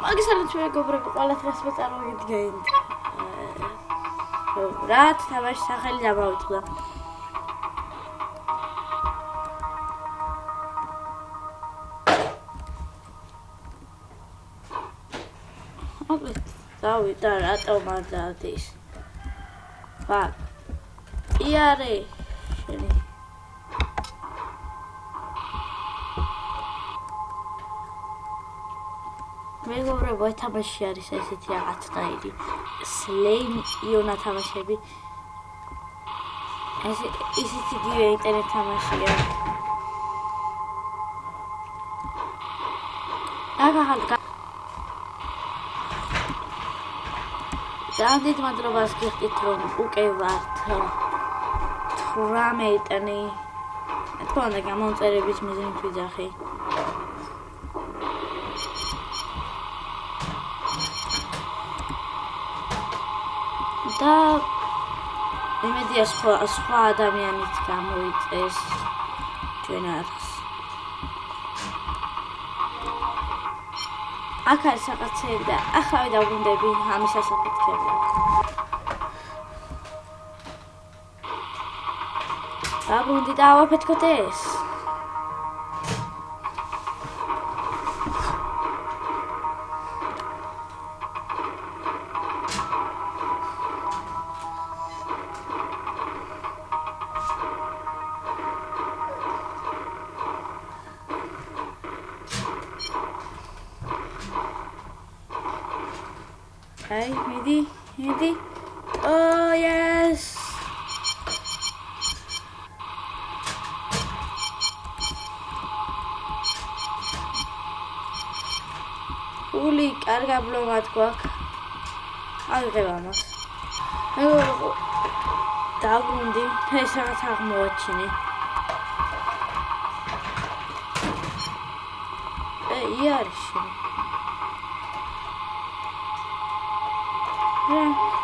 მაგისაც მეგობრები ყველაფერს მოწარმოიგეთ. რა თამაში სახელი დამავიწყდა. დავიდა რატომ არ დადის? ფაკ. იარე. შენი. მეგობრებო, თამაში არის ესეთი რაღაცნაირი. სლეიმ იონა თამაშები. ისიც იგივე ინტერნეტ თამაშია. ძალიან მადლობას გიხდით რომ უკვე ვართ 18-ნი. თქო და გამომწერების მიზნით ვიძახი. და იმედია სხვა ადამიანიც გამოიწეს ჩვენ არხს. აქ არის რაღაცები და ახლა დავბრუნდები ამის ასაფეთქებლად. დაბრუნდი და ავაფეთქოთ ეს. Hey, Midi. Oh, yes. Uli, კარგა ბლომად გვაქვს. აღიღება მას. დაბრუნდი, ეს რაღაც აღმოაჩინე. იარში. Yeah.